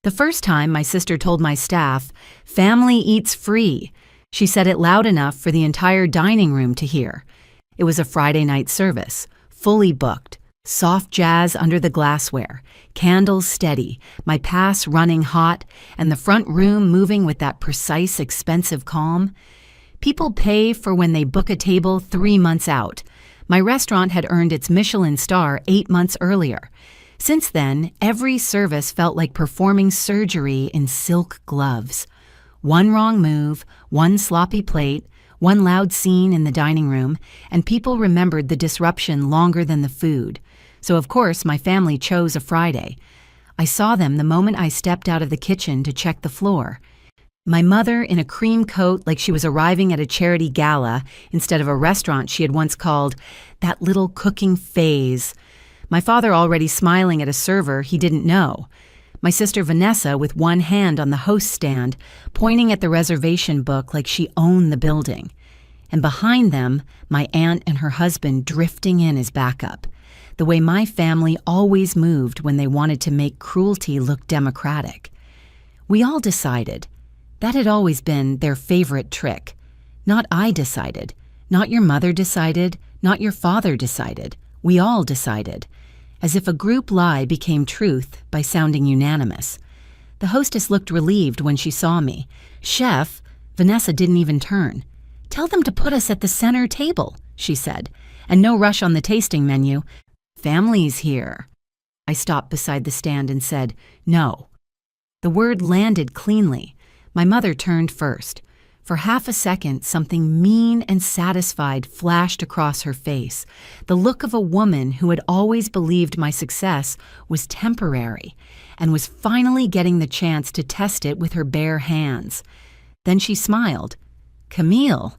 The first time my sister told my staff, "Family eats free," she said it loud enough for the entire dining room to hear. It was a Friday night service, fully booked, soft jazz under the glassware, candles steady, my pass running hot, and the front room moving with that precise, expensive calm. People pay for when they book a table 3 months out. My restaurant had earned its Michelin star 8 months earlier. Since then, every service felt like performing surgery in silk gloves. One wrong move, one sloppy plate, one loud scene in the dining room, and people remembered the disruption longer than the food. So of course, my family chose a Friday. I saw them the moment I stepped out of the kitchen to check the floor. My mother in a cream coat like she was arriving at a charity gala instead of a restaurant she had once called that little cooking phase. My father already smiling at a server he didn't know. My sister Vanessa with one hand on the host stand, pointing at the reservation book like she owned the building. And behind them, my aunt and her husband drifting in as backup, the way my family always moved when they wanted to make cruelty look democratic. We all decided. That had always been their favorite trick. Not I decided, not your mother decided, not your father decided. We all decided. As if a group lie became truth by sounding unanimous. The hostess looked relieved when she saw me. "Chef," Vanessa didn't even turn. "Tell them to put us at the center table," she said. "And no rush on the tasting menu. Family's here." I stopped beside the stand and said, "No." The word landed cleanly. My mother turned first. For half a second, something mean and satisfied flashed across her face, the look of a woman who had always believed my success was temporary and was finally getting the chance to test it with her bare hands. Then she smiled. "Camille."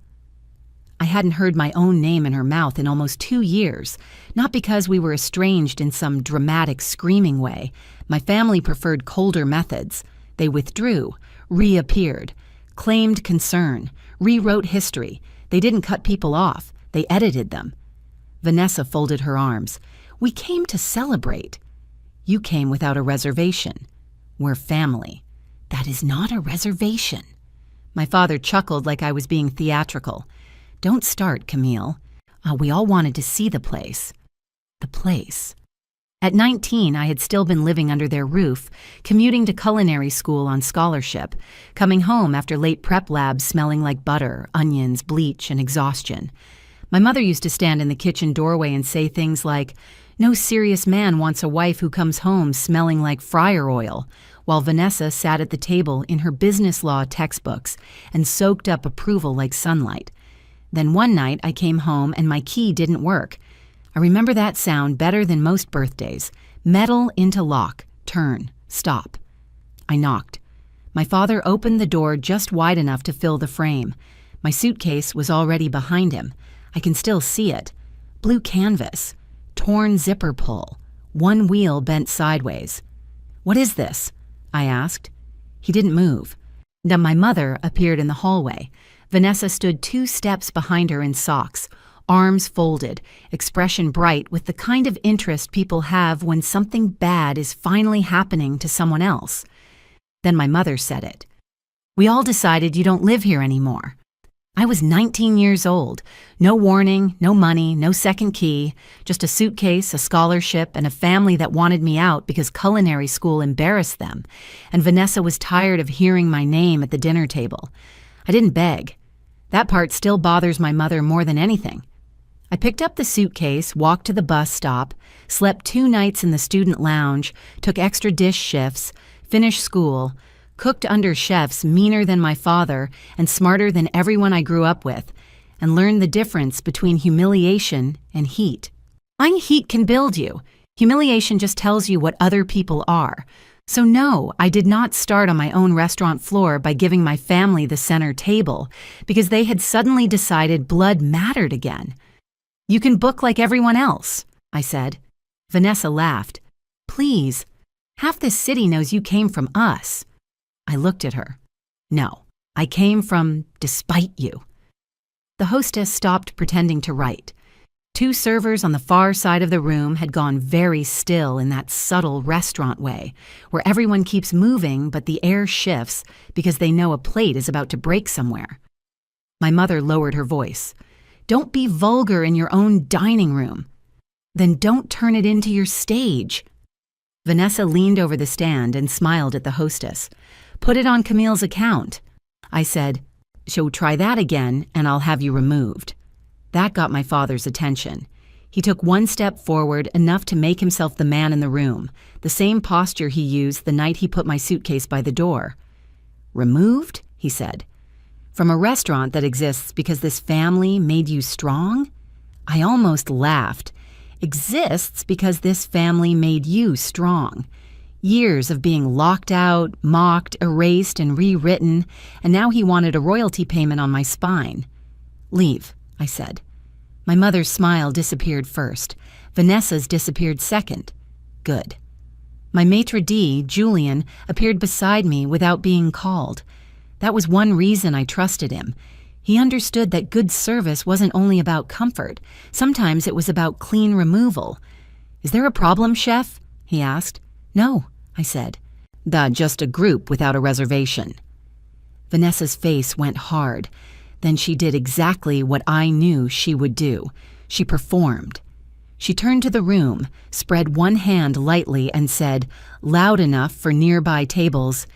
I hadn't heard my own name in her mouth in almost 2 years, not because we were estranged in some dramatic screaming way. My family preferred colder methods. They withdrew, reappeared, claimed concern, rewrote history. They didn't cut people off. They edited them. Vanessa folded her arms. "We came to celebrate. You came without a reservation. We're family. That is not a reservation." My father chuckled like I was being theatrical. "Don't start, Camille. We all wanted to see the place." The place. At 19, I had still been living under their roof, commuting to culinary school on scholarship, coming home after late prep labs smelling like butter, onions, bleach, and exhaustion. My mother used to stand in the kitchen doorway and say things like, "No serious man wants a wife who comes home smelling like fryer oil," while Vanessa sat at the table in her business law textbooks and soaked up approval like sunlight. Then one night I came home and my key didn't work. I remember that sound better than most birthdays. Metal into lock, turn, stop. I knocked. My father opened the door just wide enough to fill the frame. My suitcase was already behind him. I can still see it. Blue canvas, torn zipper pull, one wheel bent sideways. "What is this?" I asked. He didn't move. Then my mother appeared in the hallway. Vanessa stood 2 steps behind her in socks, arms folded, expression bright with the kind of interest people have when something bad is finally happening to someone else. Then my mother said it. "We all decided you don't live here anymore." I was 19 years old. No warning, no money, no second key, just a suitcase, a scholarship, and a family that wanted me out because culinary school embarrassed them, and Vanessa was tired of hearing my name at the dinner table. I didn't beg. That part still bothers my mother more than anything. I picked up the suitcase, walked to the bus stop, slept 2 nights in the student lounge, took extra dish shifts, finished school, cooked under chefs meaner than my father and smarter than everyone I grew up with, and learned the difference between humiliation and heat. Heat can build you. Humiliation just tells you what other people are. So no, I did not start on my own restaurant floor by giving my family the center table, because they had suddenly decided blood mattered again. "You can book like everyone else," I said. Vanessa laughed. "Please, half this city knows you came from us." I looked at her. "No, I came from despite you." The hostess stopped pretending to write. Two servers on the far side of the room had gone very still in that subtle restaurant way, where everyone keeps moving but the air shifts because they know a plate is about to break somewhere. My mother lowered her voice. "Don't be vulgar in your own dining room. Then don't turn it into your stage." Vanessa leaned over the stand and smiled at the hostess. "Put it on Camille's account." I said, "So try that again and I'll have you removed." That got my father's attention. He took one step forward, enough to make himself the man in the room, the same posture he used the night he put my suitcase by the door. "Removed?" he said. "From a restaurant that exists because this family made you strong?" I almost laughed. Exists because this family made you strong. Years of being locked out, mocked, erased, and rewritten, and now he wanted a royalty payment on my spine. "Leave," I said. My mother's smile disappeared first. Vanessa's disappeared second. Good. My maitre d', Julian, appeared beside me without being called. That was one reason I trusted him. He understood that good service wasn't only about comfort. Sometimes it was about clean removal. "Is there a problem, chef?" he asked. "No," I said. Just a group without a reservation." Vanessa's face went hard. Then she did exactly what I knew she would do. She performed. She turned to the room, spread one hand lightly, and said, loud enough for nearby tables,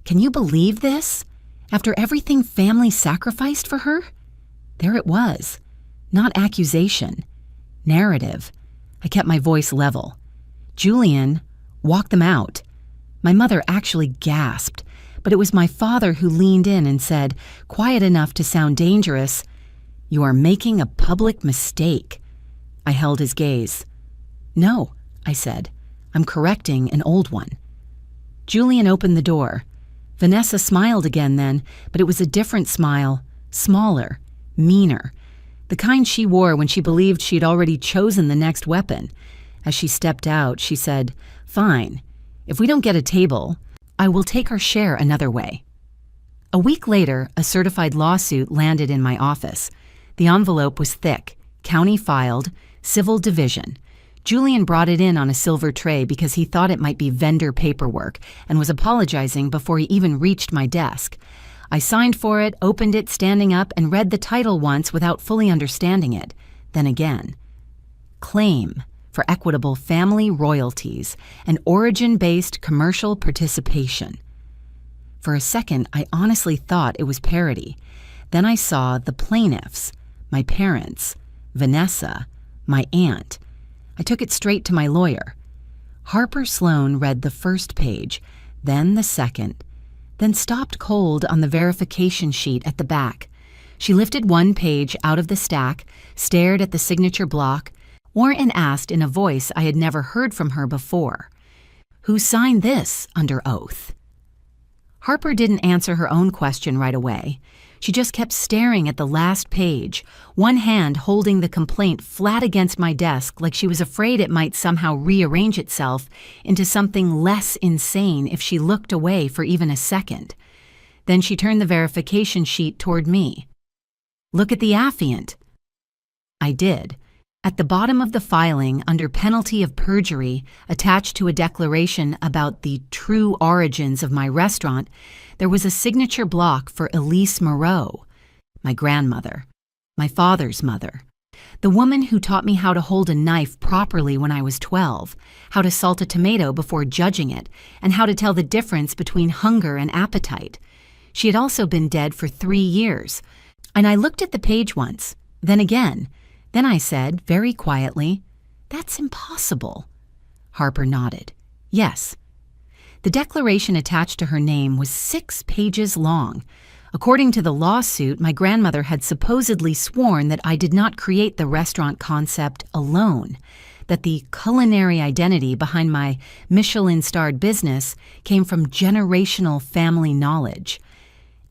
"Can you believe this? After everything family sacrificed for her?" There it was. Not accusation. Narrative. I kept my voice level. "Julian, walk them out." My mother actually gasped, but it was my father who leaned in and said, quiet enough to sound dangerous, "You are making a public mistake." I held his gaze. "No," I said. "I'm correcting an old one." Julian opened the door. Vanessa smiled again then, but it was a different smile, smaller, meaner, the kind she wore when she believed she'd already chosen the next weapon. As she stepped out, she said, "Fine. If we don't get a table, I will take our share another way." A week later, a certified lawsuit landed in my office. The envelope was thick, county filed, civil division. Julian brought it in on a silver tray because he thought it might be vendor paperwork and was apologizing before he even reached my desk. I signed for it, opened it standing up, and read the title once without fully understanding it. Then again. Claim for equitable family royalties and origin-based commercial participation. For a second, I honestly thought it was parody. Then I saw the plaintiffs, my parents, Vanessa, my aunt. I took it straight to my lawyer. Harper Sloan read the first page, then the second, then stopped cold on the verification sheet at the back. She lifted one page out of the stack, stared at the signature block, and asked in a voice I had never heard from her before, "Who signed this under oath?" Harper didn't answer her own question right away. She just kept staring at the last page, one hand holding the complaint flat against my desk like she was afraid it might somehow rearrange itself into something less insane if she looked away for even a second. Then she turned the verification sheet toward me. "Look at the affiant." I did. At the bottom of the filing, under penalty of perjury, attached to a declaration about the true origins of my restaurant, there was a signature block for Elise Moreau, my grandmother, my father's mother, the woman who taught me how to hold a knife properly when I was 12, how to salt a tomato before judging it, and how to tell the difference between hunger and appetite. She had also been dead for 3 years, and I looked at the page once, then again. Then I said, very quietly, "That's impossible." Harper nodded. "Yes." The declaration attached to her name was 6 pages long. According to the lawsuit, my grandmother had supposedly sworn that I did not create the restaurant concept alone, that the culinary identity behind my Michelin-starred business came from generational family knowledge,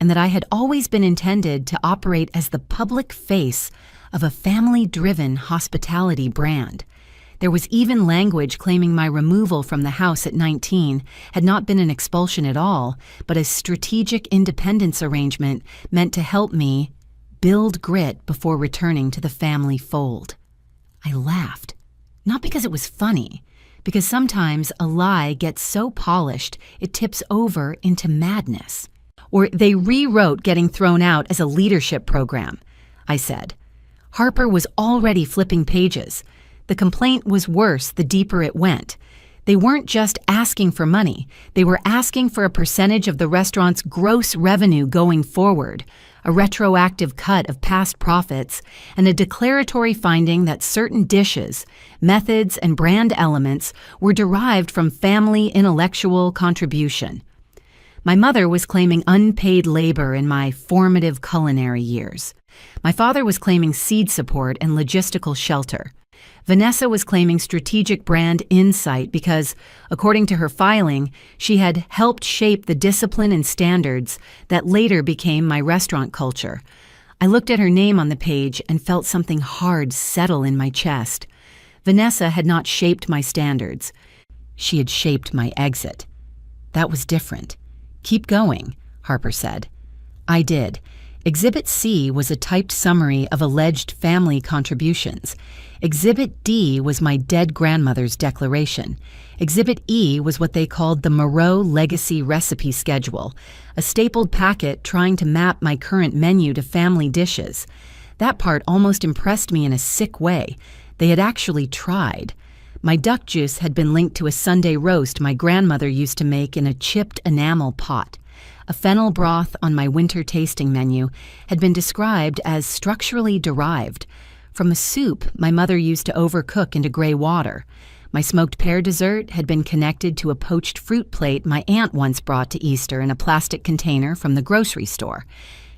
and that I had always been intended to operate as the public face of a family-driven hospitality brand. There was even language claiming my removal from the house at 19 had not been an expulsion at all, but a strategic independence arrangement meant to help me build grit before returning to the family fold. I laughed. Not because it was funny, because sometimes a lie gets so polished it tips over into madness. Or they rewrote getting thrown out as a leadership program, I said. Harper was already flipping pages. The complaint was worse the deeper it went. They weren't just asking for money. They were asking for a percentage of the restaurant's gross revenue going forward, a retroactive cut of past profits, and a declaratory finding that certain dishes, methods, and brand elements were derived from family intellectual contribution. My mother was claiming unpaid labor in my formative culinary years. My father was claiming seed support and logistical shelter. Vanessa was claiming strategic brand insight because, according to her filing, she had helped shape the discipline and standards that later became my restaurant culture. I looked at her name on the page and felt something hard settle in my chest. Vanessa had not shaped my standards. She had shaped my exit. That was different. "Keep going," Harper said. I did. Exhibit C was a typed summary of alleged family contributions. Exhibit D was my dead grandmother's declaration. Exhibit E was what they called the Moreau Legacy Recipe Schedule, a stapled packet trying to map my current menu to family dishes. That part almost impressed me in a sick way. They had actually tried. My duck juice had been linked to a Sunday roast my grandmother used to make in a chipped enamel pot. A fennel broth on my winter tasting menu had been described as structurally derived from a soup my mother used to overcook into gray water. My smoked pear dessert had been connected to a poached fruit plate my aunt once brought to Easter in a plastic container from the grocery store.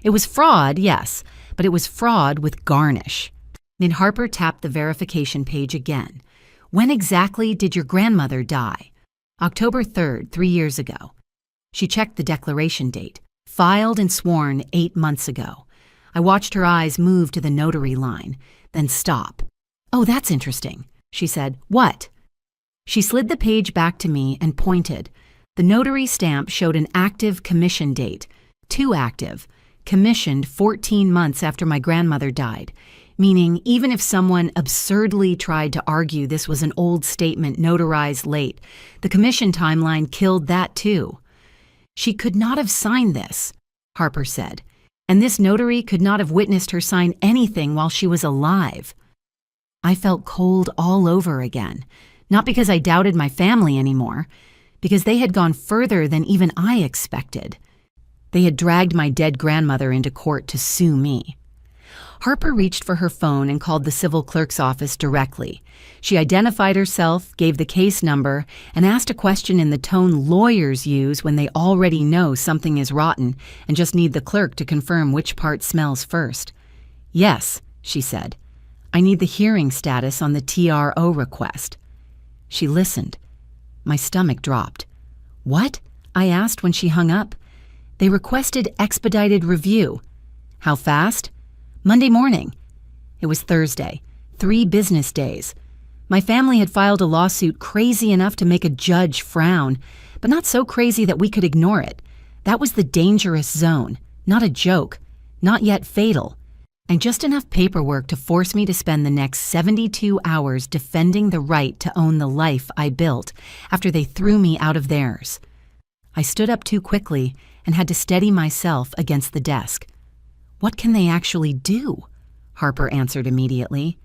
It was fraud, yes, but it was fraud with garnish. Then Harper tapped the verification page again. "When exactly did your grandmother die?" "October 3rd, 3 years ago." She checked the declaration date. "Filed and sworn 8 months ago." I watched her eyes move to the notary line, then stop. "Oh, that's interesting," she said. "What?" She slid the page back to me and pointed. The notary stamp showed an active commission date. Too active. Commissioned 14 months after my grandmother died. Meaning, even if someone absurdly tried to argue this was an old statement notarized late, the commission timeline killed that too. "She could not have signed this," Harper said, "and this notary could not have witnessed her sign anything while she was alive." I felt cold all over again, not because I doubted my family anymore, because they had gone further than even I expected. They had dragged my dead grandmother into court to sue me. Harper reached for her phone and called the civil clerk's office directly. She identified herself, gave the case number, and asked a question in the tone lawyers use when they already know something is rotten and just need the clerk to confirm which part smells first. "Yes," she said. "I need the hearing status on the TRO request." She listened. My stomach dropped. "What?" I asked when she hung up. "They requested expedited review." "How fast?" "Monday morning." It was Thursday. 3 business days. My family had filed a lawsuit crazy enough to make a judge frown, but not so crazy that we could ignore it. That was the dangerous zone, not a joke, not yet fatal, and just enough paperwork to force me to spend the next 72 hours defending the right to own the life I built after they threw me out of theirs. I stood up too quickly and had to steady myself against the desk. "What can they actually do?" Harper answered immediately.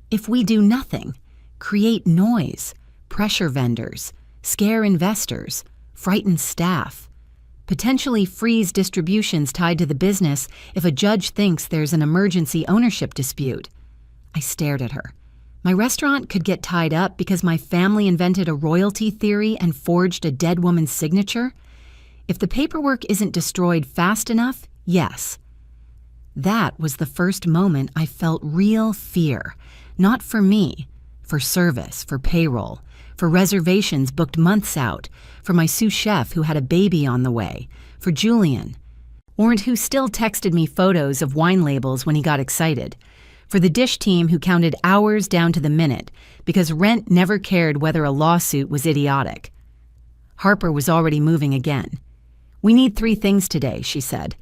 "If we do nothing, create noise, pressure vendors, scare investors, frighten staff, potentially freeze distributions tied to the business if a judge thinks there's an emergency ownership dispute." I stared at her. My restaurant could get tied up because my family invented a royalty theory and forged a dead woman's signature? If the paperwork isn't destroyed fast enough, yes. That was the first moment I felt real fear, not for me, for service, for payroll, for reservations booked months out, for my sous chef who had a baby on the way, for Julian, or who still texted me photos of wine labels when he got excited, for the dish team who counted hours down to the minute because rent never cared whether a lawsuit was idiotic. Harper was already moving again. "We need 3 things today," she said.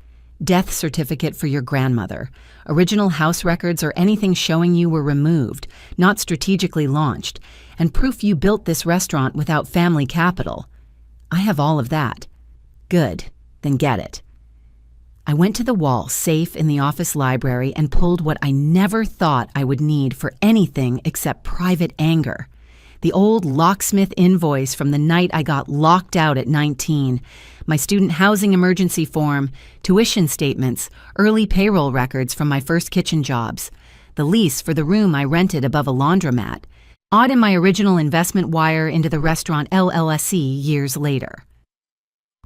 death certificate for your grandmother, original house records or anything showing you were removed, not strategically launched, and proof you built this restaurant without family capital. I have all of that. Good, then get it. I went to the wall safe in the office library and pulled what I never thought I would need for anything except private anger. The old locksmith invoice from the night I got locked out at 19, my student housing emergency form, tuition statements, early payroll records from my first kitchen jobs, the lease for the room I rented above a laundromat, odd in my original investment wire into the restaurant LLSE years later.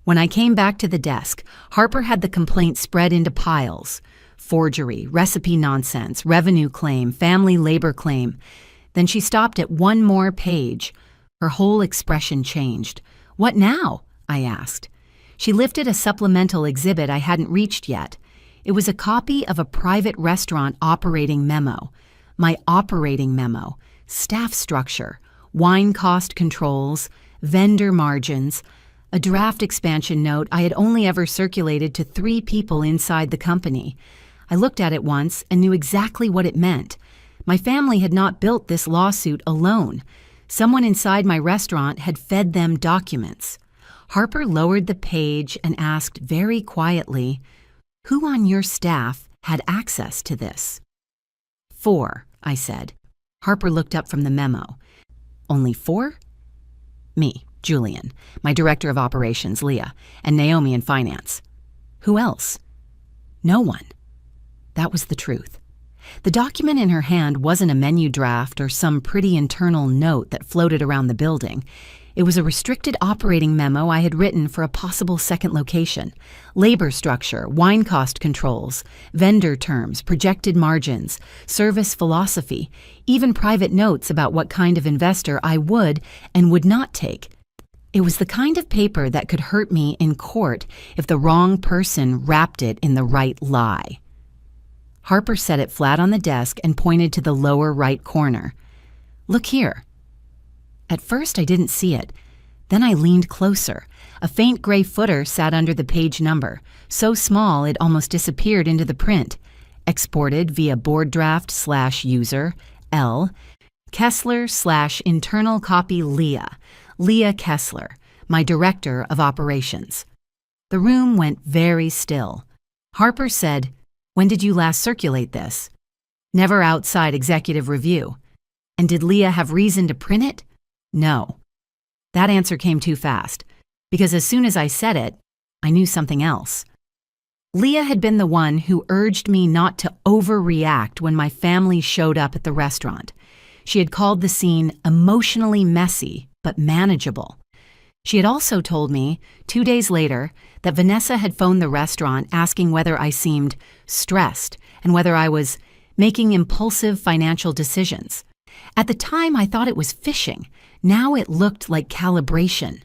When I came back to the desk, Harper had the complaint spread into piles: forgery, recipe nonsense, revenue claim, family labor claim. Then she stopped at one more page. Her whole expression changed. "What now?" I asked. She lifted a supplemental exhibit I hadn't reached yet. It was a copy of a private restaurant operating memo. My operating memo, staff structure, wine cost controls, vendor margins, a draft expansion note I had only ever circulated to 3 people inside the company. I looked at it once and knew exactly what it meant. My family had not built this lawsuit alone. Someone inside my restaurant had fed them documents. Harper lowered the page and asked very quietly, "Who on your staff had access to this?" 4, I said. Harper looked up from the memo. "Only 4? Me, Julian, my director of operations, Leah, and Naomi in finance. Who else?" "No one." That was the truth. The document in her hand wasn't a menu draft or some pretty internal note that floated around the building. It was a restricted operating memo I had written for a possible second location. Labor structure, wine cost controls, vendor terms, projected margins, service philosophy, even private notes about what kind of investor I would and would not take. It was the kind of paper that could hurt me in court if the wrong person wrapped it in the right lie. Harper set it flat on the desk and pointed to the lower right corner. "Look here." At first I didn't see it. Then I leaned closer. A faint gray footer sat under the page number, so small it almost disappeared into the print. Exported via board draft/user, L, Kessler/internal copy Leah. Leah Kessler, my director of operations. The room went very still. Harper said, "When did you last circulate this?" "Never outside executive review." "And did Leah have reason to print it?" "No." That answer came too fast, because as soon as I said it, I knew something else. Leah had been the one who urged me not to overreact when my family showed up at the restaurant. She had called the scene emotionally messy, but manageable. She had also told me, 2 days later, that Vanessa had phoned the restaurant asking whether I seemed stressed and whether I was making impulsive financial decisions. At the time, I thought it was phishing. Now it looked like calibration.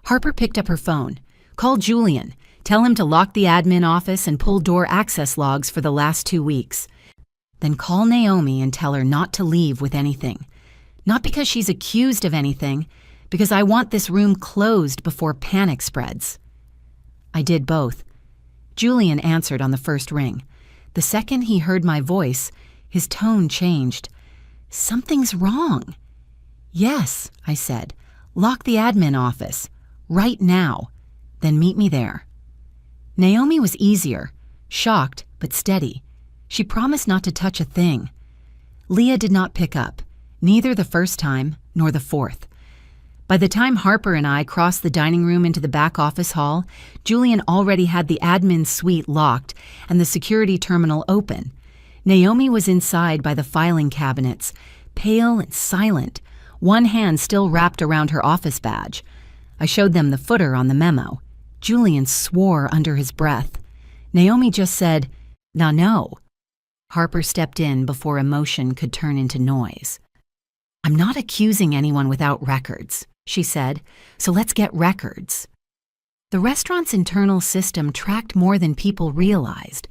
Harper picked up her phone. "Call Julian. Tell him to lock the admin office and pull door access logs for the last 2 weeks. Then call Naomi and tell her not to leave with anything. Not because she's accused of anything, because I want this room closed before panic spreads." I did both. Julian answered on the first ring. The second he heard my voice, his tone changed. "Something's wrong." "Yes," I said. "Lock the admin office. Right now. Then meet me there." Naomi was easier, shocked but steady. She promised not to touch a thing. Leah did not pick up, neither the first time nor the fourth. By the time Harper and I crossed the dining room into the back office hall, Julian already had the admin suite locked and the security terminal open. Naomi was inside by the filing cabinets, pale and silent, one hand still wrapped around her office badge. I showed them the footer on the memo. Julian swore under his breath. Naomi just said, "Nah, no." Harper stepped in before emotion could turn into noise. "I'm not accusing anyone without records," she said, "so let's get records." The restaurant's internal system tracked more than people realized.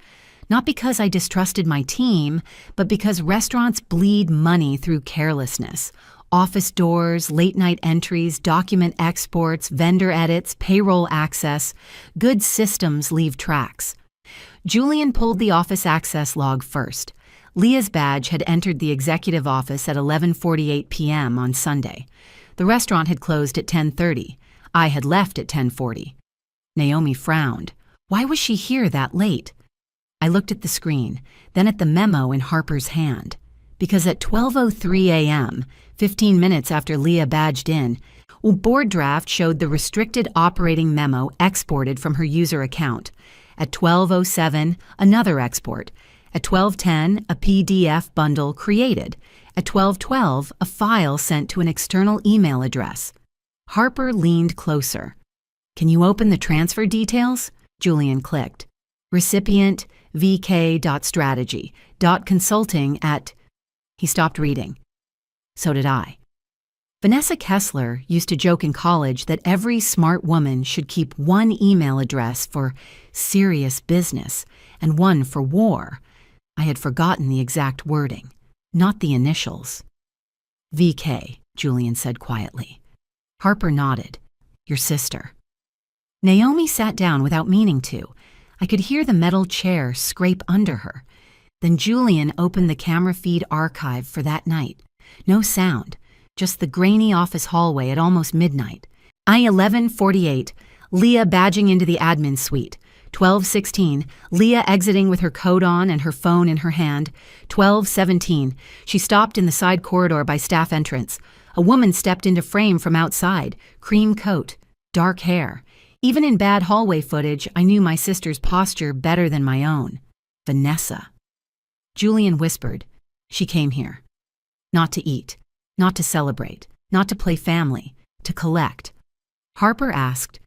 Not because I distrusted my team, but because restaurants bleed money through carelessness. Office doors, late-night entries, document exports, vendor edits, payroll access. Good systems leave tracks. Julian pulled the office access log first. Leah's badge had entered the executive office at 11:48 p.m. on Sunday. The restaurant had closed at 10:30. I had left at 10:40. Naomi frowned. Why was she here that late? I looked at the screen, then at the memo in Harper's hand. Because at 12:03 a.m., 15 minutes after Leah badged in, a board draft showed the restricted operating memo exported from her user account. At 12:07, another export. At 12:10, a PDF bundle created. At 12:12, a file sent to an external email address. Harper leaned closer. Can you open the transfer details? Julian clicked. Recipient vk.strategy.consulting at... He stopped reading. So did I. Vanessa Kessler used to joke in college that every smart woman should keep one email address for serious business and one for war. I had forgotten the exact wording, not the initials. VK, Julian said quietly. Harper nodded. Your sister. Naomi sat down without meaning to. I could hear the metal chair scrape under her. Then Julian opened the camera feed archive for that night. No sound, just the grainy office hallway at almost midnight. 11:48, Leah badging into the admin suite. 12:16, Leah exiting with her coat on and her phone in her hand. 12:17, she stopped in the side corridor by staff entrance. A woman stepped into frame from outside, cream coat, dark hair. Even in bad hallway footage, I knew my sister's posture better than my own. Vanessa. Julian whispered, she came here. Not to eat, not to celebrate, not to play family, to collect. Harper asked,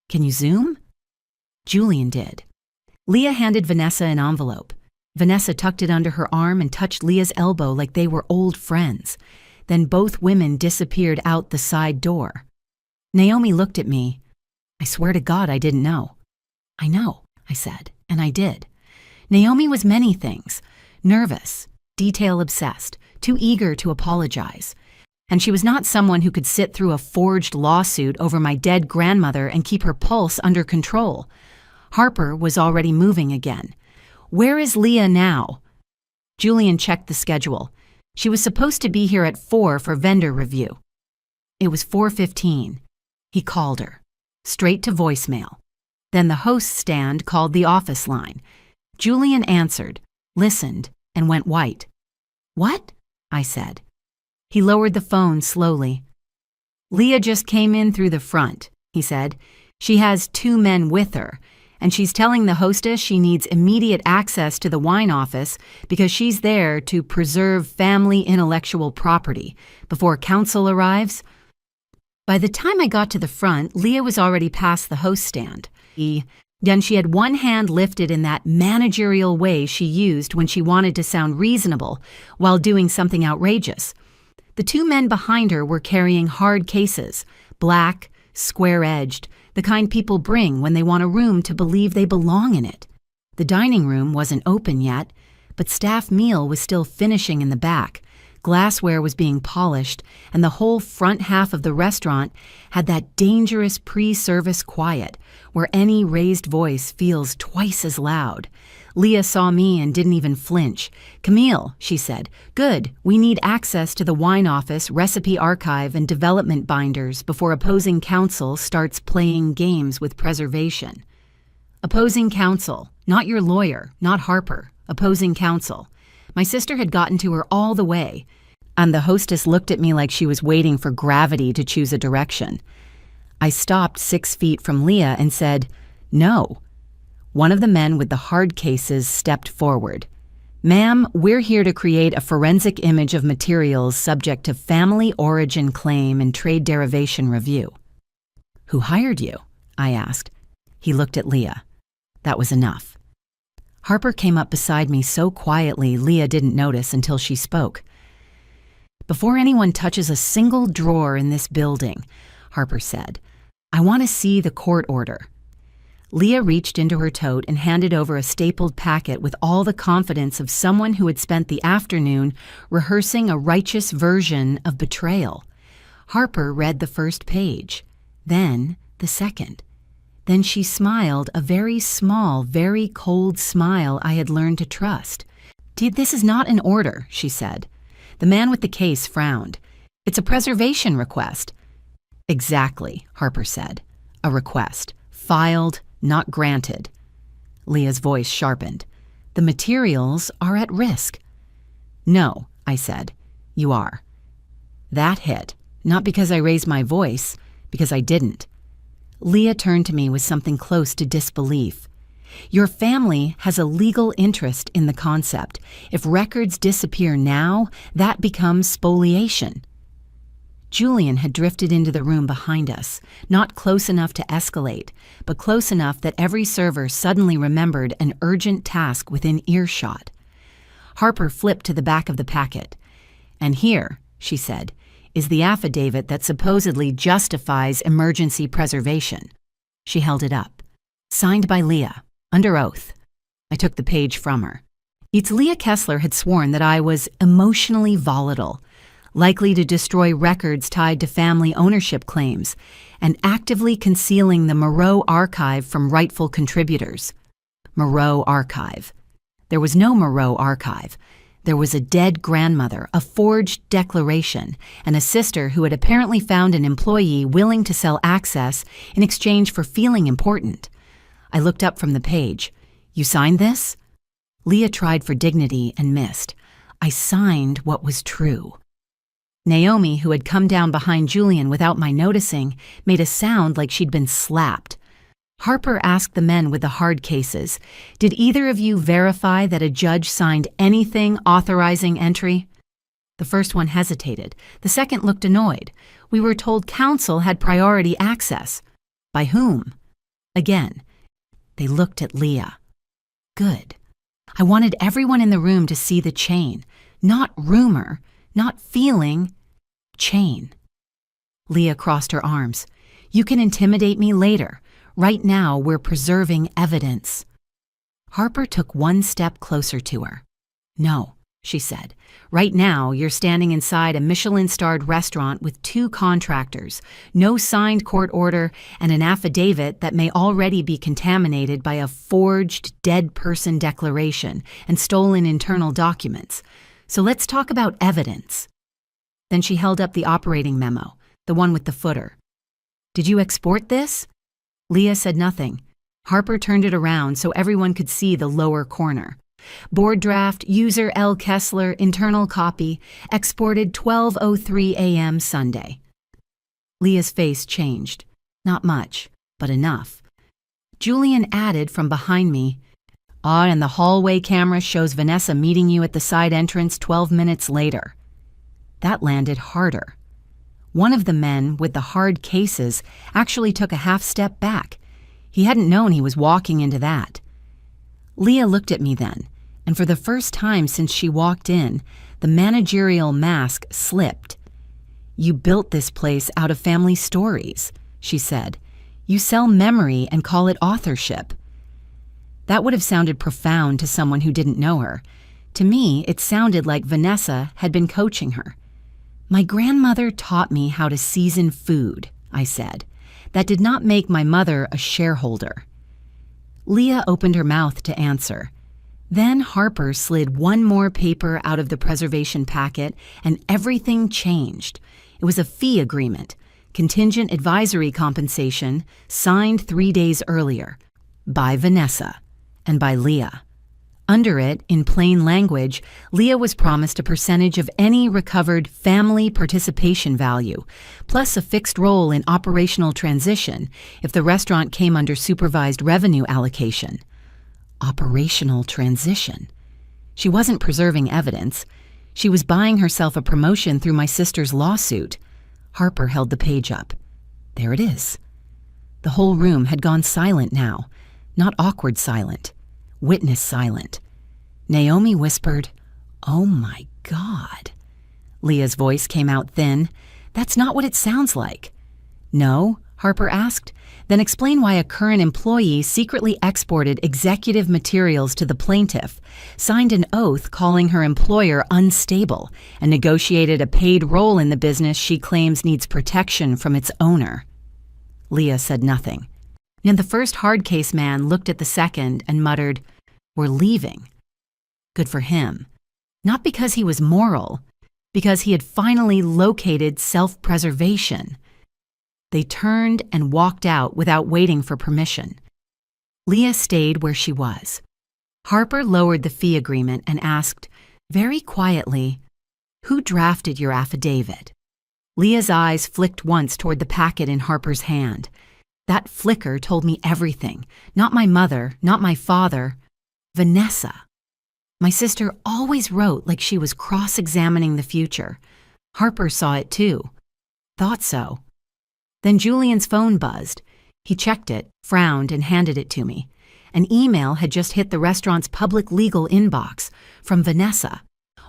can you zoom? Julian did. Leah handed Vanessa an envelope. Vanessa tucked it under her arm and touched Leah's elbow like they were old friends. Then both women disappeared out the side door. Naomi looked at me. I swear to God I didn't know. I know, I said, and I did. Naomi was many things. Nervous, detail-obsessed, too eager to apologize. And she was not someone who could sit through a forged lawsuit over my dead grandmother and keep her pulse under control. Harper was already moving again. Where is Leah now? Julian checked the schedule. She was supposed to be here at 4 for vendor review. It was 4:15. He called her. Straight to voicemail. Then the host's stand called the office line. Julian answered, listened, and went white. What? I said. He lowered the phone slowly. Leah just came in through the front, he said. She has 2 men with her, and she's telling the hostess she needs immediate access to the wine office because she's there to preserve family intellectual property before counsel arrives. By the time I got to the front, Leah was already past the host stand. Then she had one hand lifted in that managerial way she used when she wanted to sound reasonable while doing something outrageous. The 2 men behind her were carrying hard cases, black, square-edged, the kind people bring when they want a room to believe they belong in it. The dining room wasn't open yet, but staff meal was still finishing in the back. Glassware was being polished, and the whole front half of the restaurant had that dangerous pre-service quiet where any raised voice feels twice as loud. Leah saw me and didn't even flinch. Camille, she said, good, we need access to the wine office, recipe archive, and development binders before opposing counsel starts playing games with preservation. Opposing counsel, not your lawyer, not Harper, opposing counsel. My sister had gotten to her all the way, and the hostess looked at me like she was waiting for gravity to choose a direction. I stopped 6 feet from Leah and said, no. One of the men with the hard cases stepped forward. Ma'am, we're here to create a forensic image of materials subject to family origin claim and trade derivation review. Who hired you? I asked. He looked at Leah. That was enough. Harper came up beside me so quietly Leah didn't notice until she spoke. Before anyone touches a single drawer in this building, Harper said, I want to see the court order. Leah reached into her tote and handed over a stapled packet with all the confidence of someone who had spent the afternoon rehearsing a righteous version of betrayal. Harper read the first page, then the second. Then she smiled, a very small, very cold smile I had learned to trust. "This is not an order," she said. The man with the case frowned. "It's a preservation request." "Exactly," Harper said. "A request. Filed, not granted." Leah's voice sharpened. "The materials are at risk." "No," I said. "You are." That hit, not because I raised my voice, because I didn't. Leah turned to me with something close to disbelief. "Your family has a legal interest in the concept. If records disappear now, that becomes spoliation." Julian had drifted into the room behind us, not close enough to escalate, but close enough that every server suddenly remembered an urgent task within earshot. Harper flipped to the back of the packet. "And here," she said, "is the affidavit that supposedly justifies emergency preservation." She held it up. "Signed by Leah, under oath." I took the page from her. Leah Kessler had sworn that I was emotionally volatile, likely to destroy records tied to family ownership claims, and actively concealing the Moreau archive from rightful contributors. Moreau archive. There was no Moreau archive. There was a dead grandmother, a forged declaration, and a sister who had apparently found an employee willing to sell access in exchange for feeling important. I looked up from the page. "You signed this?" Leah tried for dignity and missed. "I signed what was true." Naomi, who had come down behind Julian without my noticing, made a sound like she'd been slapped. Harper asked the men with the hard cases, "Did either of you verify that a judge signed anything authorizing entry?" The first one hesitated. The second looked annoyed. "We were told counsel had priority access." "By whom?" Again, they looked at Leah. Good. I wanted everyone in the room to see the chain. Not rumor, not feeling, chain. Leah crossed her arms. "You can intimidate me later. Right now, we're preserving evidence." Harper took one step closer to her. "No," she said. "Right now, you're standing inside a Michelin-starred restaurant with 2 contractors, no signed court order, and an affidavit that may already be contaminated by a forged dead person declaration and stolen internal documents. So let's talk about evidence." Then she held up the operating memo, the one with the footer. "Did you export this?" Leah said nothing. Harper turned it around so everyone could see the lower corner. "Board draft, user L. Kessler, internal copy, exported 12:03 a.m. Sunday." Leah's face changed. Not much, but enough. Julian added from behind me, "And the hallway camera shows Vanessa meeting you at the side entrance 12 minutes later." That landed harder. One of the men with the hard cases actually took a half step back. He hadn't known he was walking into that. Leah looked at me then, and for the first time since she walked in, the managerial mask slipped. "You built this place out of family stories," she said. "You sell memory and call it authorship." That would have sounded profound to someone who didn't know her. To me, it sounded like Vanessa had been coaching her. "My grandmother taught me how to season food," I said. "That did not make my mother a shareholder." Leah opened her mouth to answer. Then Harper slid one more paper out of the preservation packet, and everything changed. It was a fee agreement, contingent advisory compensation, signed 3 days earlier, by Vanessa and by Leah. Under it, in plain language, Leah was promised a percentage of any recovered family participation value, plus a fixed role in operational transition if the restaurant came under supervised revenue allocation. Operational transition. She wasn't preserving evidence. She was buying herself a promotion through my sister's lawsuit. Harper held the page up. There it is. The whole room had gone silent now. Not awkward silent. Witness silent. Naomi whispered, "Oh my God." Leah's voice came out thin. "That's not what it sounds like." "No?" Harper asked. "Then explain why a current employee secretly exported executive materials to the plaintiff, signed an oath calling her employer unstable, and negotiated a paid role in the business she claims needs protection from its owner." Leah said nothing. And the first hard case man looked at the second and muttered, "We're leaving." Good for him. Not because he was moral, because he had finally located self-preservation. They turned and walked out without waiting for permission. Leah stayed where she was. Harper lowered the fee agreement and asked, very quietly, "Who drafted your affidavit?" Leah's eyes flicked once toward the packet in Harper's hand. That flicker told me everything. Not my mother, not my father. Vanessa. My sister always wrote like she was cross-examining the future. Harper saw it too. Thought so. Then Julian's phone buzzed. He checked it, frowned, and handed it to me. An email had just hit the restaurant's public legal inbox from Vanessa.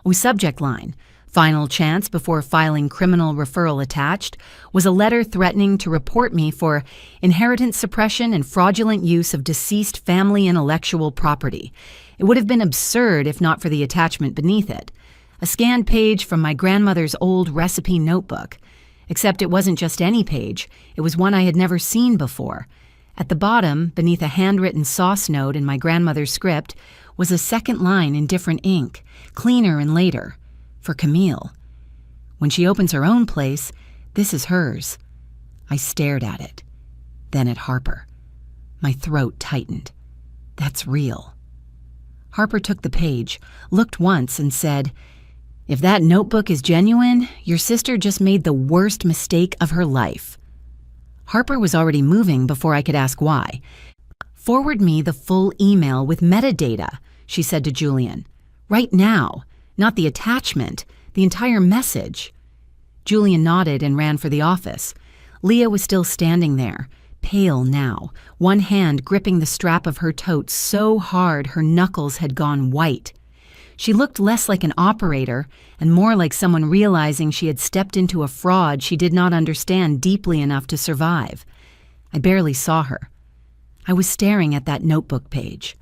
With subject line, "Final chance before filing criminal referral attached," was a letter threatening to report me for inheritance suppression and fraudulent use of deceased family intellectual property. It would have been absurd if not for the attachment beneath it. A scanned page from my grandmother's old recipe notebook. Except it wasn't just any page, it was one I had never seen before. At the bottom, beneath a handwritten sauce note in my grandmother's script, was a second line in different ink, cleaner and later. For Camille. When she opens her own place, this is hers. I stared at it, then at Harper. My throat tightened. That's real. Harper took the page, looked once, and said, "If that notebook is genuine, your sister just made the worst mistake of her life." Harper was already moving before I could ask why. "Forward me the full email with metadata," she said to Julian. "Right now. Not the attachment, the entire message." Julian nodded and ran for the office. Leah was still standing there, pale now, one hand gripping the strap of her tote so hard her knuckles had gone white. She looked less like an operator and more like someone realizing she had stepped into a fraud she did not understand deeply enough to survive. I barely saw her. I was staring at that notebook page.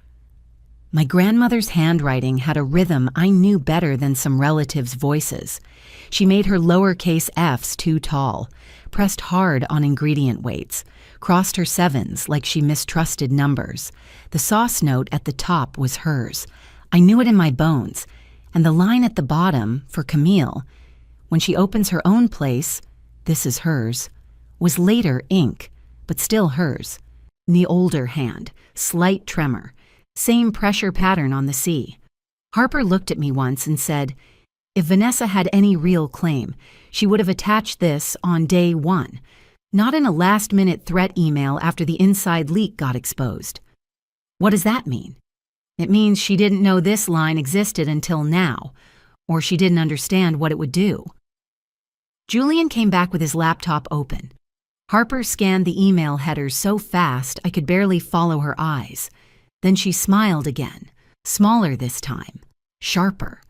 My grandmother's handwriting had a rhythm I knew better than some relatives' voices. She made her lowercase f's too tall, pressed hard on ingredient weights, crossed her sevens like she mistrusted numbers. The sauce note at the top was hers. I knew it in my bones. And the line at the bottom, for Camille, "When she opens her own place, this is hers," was later ink, but still hers. In the older hand, slight tremor. Same pressure pattern on the C. Harper looked at me once and said, "If Vanessa had any real claim, she would have attached this on day one, not in a last-minute threat email after the inside leak got exposed." What does that mean? It means she didn't know this line existed until now, or she didn't understand what it would do. Julian came back with his laptop open. Harper scanned the email headers so fast I could barely follow her eyes. Then she smiled again, smaller this time, sharper.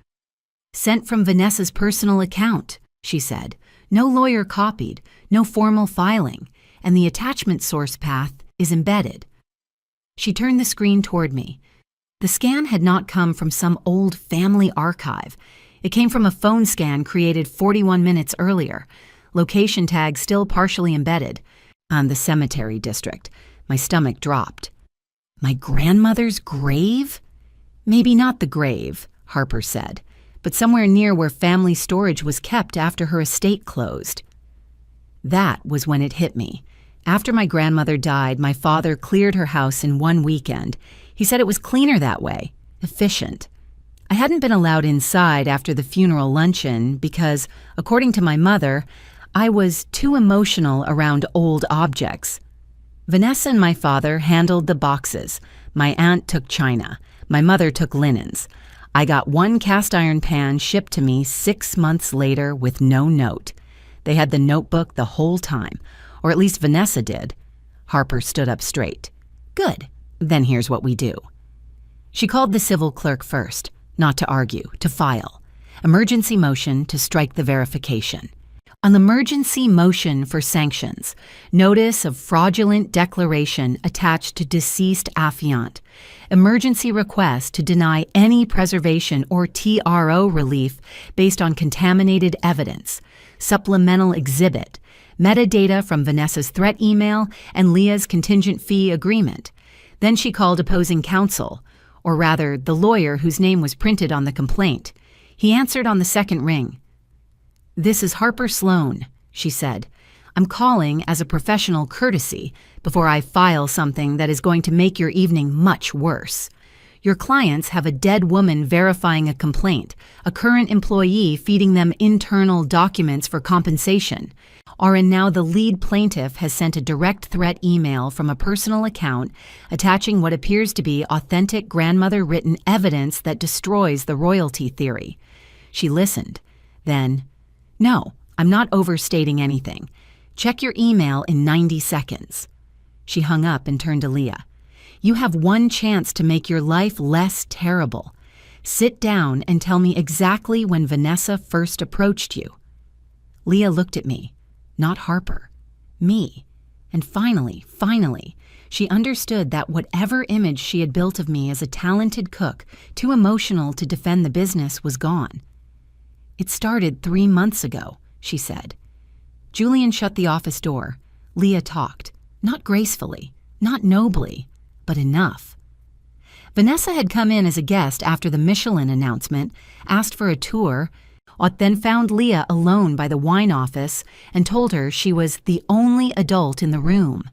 "Sent from Vanessa's personal account," she said. "No lawyer copied, no formal filing, and the attachment source path is embedded." She turned the screen toward me. The scan had not come from some old family archive. It came from a phone scan created 41 minutes earlier, location tag still partially embedded, on the cemetery district. My stomach dropped. My grandmother's grave? Maybe not the grave, Harper said, but somewhere near where family storage was kept after her estate closed. That was when it hit me. After my grandmother died, my father cleared her house in one weekend. He said it was cleaner that way, efficient. I hadn't been allowed inside after the funeral luncheon because, according to my mother, I was too emotional around old objects. Vanessa and my father handled the boxes. My aunt took china. My mother took linens. I got one cast iron pan shipped to me 6 months later with no note. They had the notebook the whole time, or at least Vanessa did. Harper stood up straight. "Good. Then here's what we do." She called the civil clerk first, not to argue, to file. Emergency motion to strike the verification. An emergency motion for sanctions. Notice of fraudulent declaration attached to deceased affiant. Emergency request to deny any preservation or TRO relief based on contaminated evidence. Supplemental exhibit. metadata from Vanessa's threat email, and Leah's contingent fee agreement. Then she called opposing counsel, or rather, the lawyer whose name was printed on the complaint. He answered on the second ring. "This is Harper Sloan," she said. "I'm calling as a professional courtesy before I file something that is going to make your evening much worse. Your clients have a dead woman verifying a complaint, a current employee feeding them internal documents for compensation, and now the lead plaintiff has sent a direct threat email from a personal account attaching what appears to be authentic grandmother-written evidence that destroys the royalty theory." She listened. Then, "No, I'm not overstating anything. Check your email in 90 seconds. She hung up and turned to Leah. "You have one chance to make your life less terrible. Sit down and tell me exactly when Vanessa first approached you." Leah looked at me, not Harper, me. And finally, she understood that whatever image she had built of me as a talented cook, too emotional to defend the business, was gone. "It started 3 months ago," she said. Julian shut the office door. Leah talked, not gracefully, not nobly, but enough. Vanessa had come in as a guest after the Michelin announcement, asked for a tour, then found Leah alone by the wine office and told her she was the only adult in the room,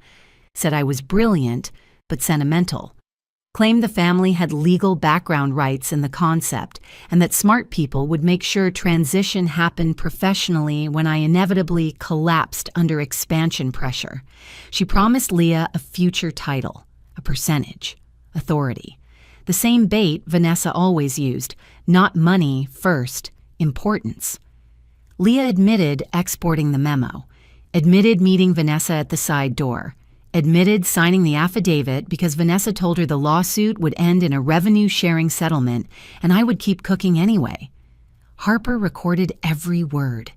said I was brilliant but sentimental, claimed the family had legal background rights in the concept and that smart people would make sure transition happened professionally when I inevitably collapsed under expansion pressure. She promised Leah a future title, a percentage, authority. The same bait Vanessa always used, not money first, importance. Leah admitted exporting the memo, admitted meeting Vanessa at the side door, admitted signing the affidavit because Vanessa told her the lawsuit would end in a revenue-sharing settlement and I would keep cooking anyway. Harper recorded every word.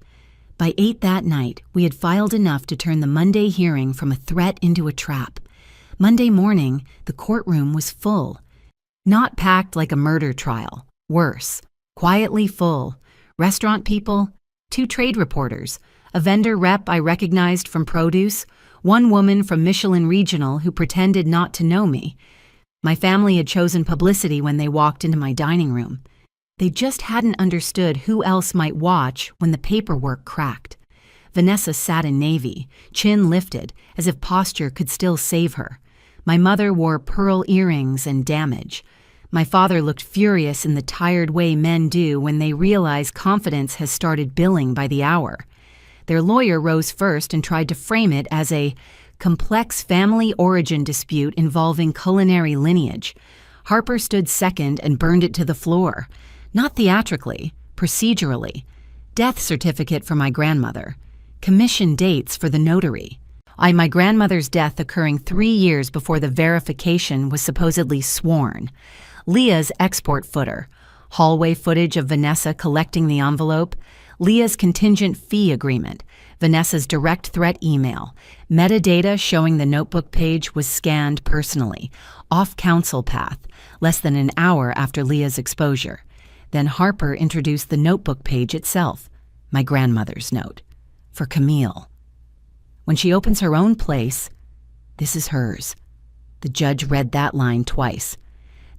By 8 that night, we had filed enough to turn the Monday hearing from a threat into a trap. Monday morning, the courtroom was full. Not packed like a murder trial. Worse, quietly full. Restaurant people, 2 trade reporters, a vendor rep I recognized from produce, 1 woman from Michelin Regional who pretended not to know me. My family had chosen publicity when they walked into my dining room. They just hadn't understood who else might watch when the paperwork cracked. Vanessa sat in navy, chin lifted, as if posture could still save her. My mother wore pearl earrings and damage. My father looked furious in the tired way men do when they realize confidence has started billing by the hour. Their lawyer rose first and tried to frame it as a complex family origin dispute involving culinary lineage. Harper stood second and burned it to the floor. Not theatrically, procedurally. Death certificate for my grandmother. Commission dates for the notary. My grandmother's death occurring 3 years before the verification was supposedly sworn. Leah's export footer. Hallway footage of Vanessa collecting the envelope. Leah's contingent fee agreement. Vanessa's direct threat email. Metadata showing the notebook page was scanned personally. Off counsel path. Less than an hour after Leah's exposure. Then Harper introduced the notebook page itself. My grandmother's note. For Camille. When she opens her own place, this is hers. The judge read that line twice,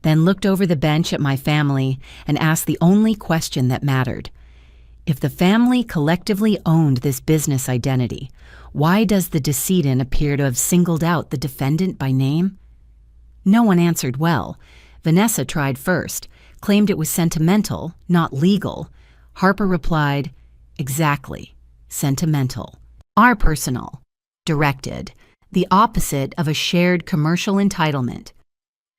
then looked over the bench at my family and asked the only question that mattered. If the family collectively owned this business identity, why does the decedent appear to have singled out the defendant by name? No one answered well. Vanessa tried first, claimed it was sentimental, not legal. Harper replied, exactly, sentimental. Our personal, directed, the opposite of a shared commercial entitlement.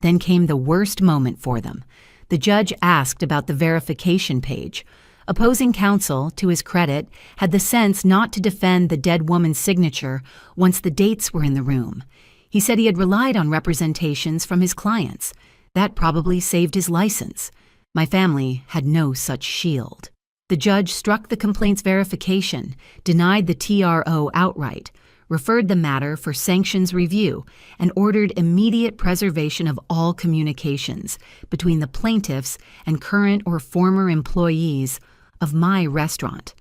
Then came the worst moment for them. The judge asked about the verification page. Opposing counsel, to his credit, had the sense not to defend the dead woman's signature once the dates were in the room. He said he had relied on representations from his clients. That probably saved his license. My family had no such shield. The judge struck the complaint's verification, denied the TRO outright, referred the matter for sanctions review, and ordered immediate preservation of all communications between the plaintiffs and current or former employees of my restaurant.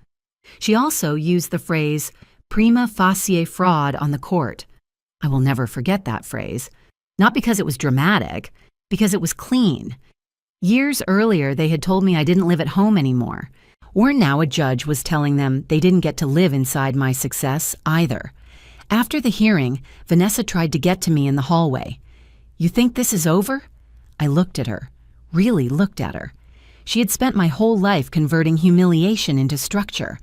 She also used the phrase, prima facie fraud on the court. I will never forget that phrase. Not because it was dramatic, because it was clean. Years earlier, they had told me I didn't live at home anymore. Or now a judge was telling them they didn't get to live inside my success either. After the hearing, Vanessa tried to get to me in the hallway. "You think this is over?" I looked at her, really looked at her. She had spent my whole life converting humiliation into structure,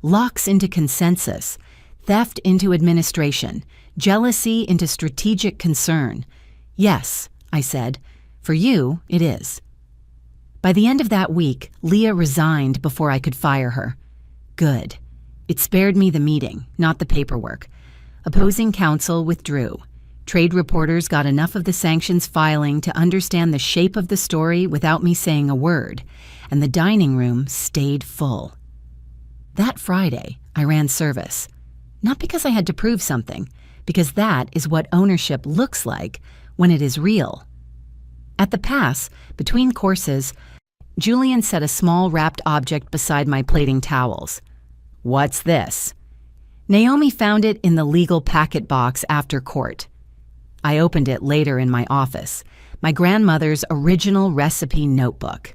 locks into consensus, theft into administration, jealousy into strategic concern. "Yes," I said, "for you, it is." By the end of that week, Leah resigned before I could fire her. Good. It spared me the meeting, not the paperwork. Opposing counsel withdrew. Trade reporters got enough of the sanctions filing to understand the shape of the story without me saying a word, and the dining room stayed full. That Friday, I ran service. Not because I had to prove something, because that is what ownership looks like when it is real. At the pass, between courses, Julian set a small wrapped object beside my plating towels. "What's this?" Naomi found it in the legal packet box after court. I opened it later in my office, my grandmother's original recipe notebook.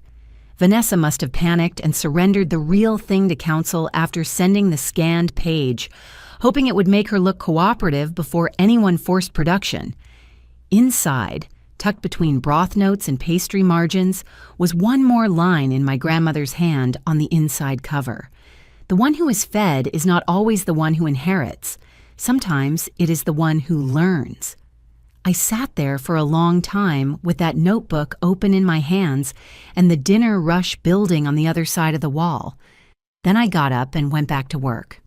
Vanessa must have panicked and surrendered the real thing to counsel after sending the scanned page, hoping it would make her look cooperative before anyone forced production. Inside, tucked between broth notes and pastry margins, was one more line in my grandmother's hand on the inside cover. The one who is fed is not always the one who inherits. Sometimes it is the one who learns. I sat there for a long time with that notebook open in my hands and the dinner rush building on the other side of the wall. Then I got up and went back to work.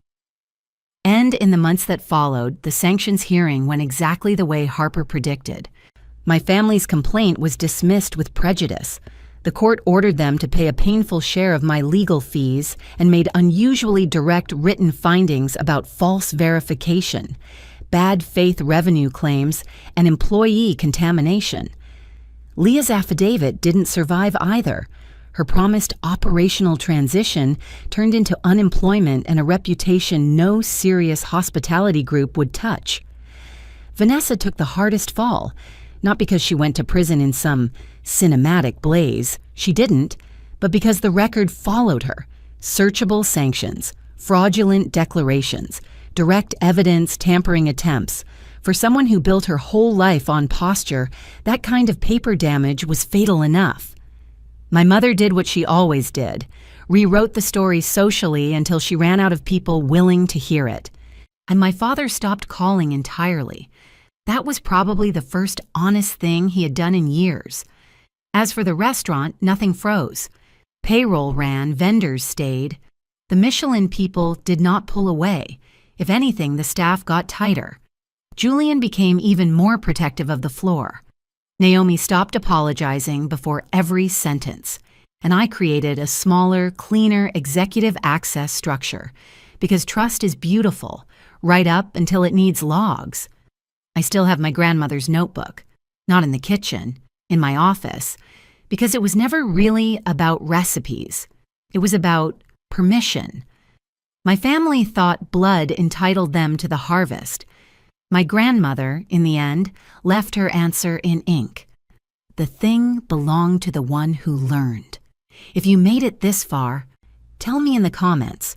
And in the months that followed, the sanctions hearing went exactly the way Harper predicted. My family's complaint was dismissed with prejudice. The court ordered them to pay a painful share of my legal fees and made unusually direct written findings about false verification, bad faith revenue claims, and employee contamination. Leah's affidavit didn't survive either. Her promised operational transition turned into unemployment and a reputation no serious hospitality group would touch. Vanessa took the hardest fall. Not because she went to prison in some cinematic blaze, she didn't, but because the record followed her. Searchable sanctions, fraudulent declarations, direct evidence tampering attempts. For someone who built her whole life on posture, that kind of paper damage was fatal enough. My mother did what she always did, rewrote the story socially until she ran out of people willing to hear it. And my father stopped calling entirely. That was probably the first honest thing he had done in years. As for the restaurant, nothing froze. Payroll ran, vendors stayed. The Michelin people did not pull away. If anything, the staff got tighter. Julian became even more protective of the floor. Naomi stopped apologizing before every sentence, and I created a smaller, cleaner executive access structure, because trust is beautiful, right up until it needs logs. I still have my grandmother's notebook, not in the kitchen, in my office, because it was never really about recipes. It was about permission. My family thought blood entitled them to the harvest. My grandmother, in the end, left her answer in ink. The thing belonged to the one who learned. If you made it this far, tell me in the comments.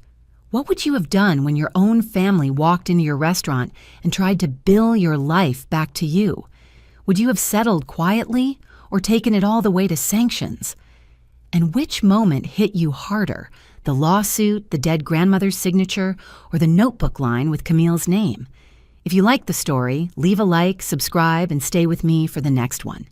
What would you have done when your own family walked into your restaurant and tried to bill your life back to you? Would you have settled quietly or taken it all the way to sanctions? And which moment hit you harder, the lawsuit, the dead grandmother's signature, or the notebook line with Camille's name? If you like the story, leave a like, subscribe, and stay with me for the next one.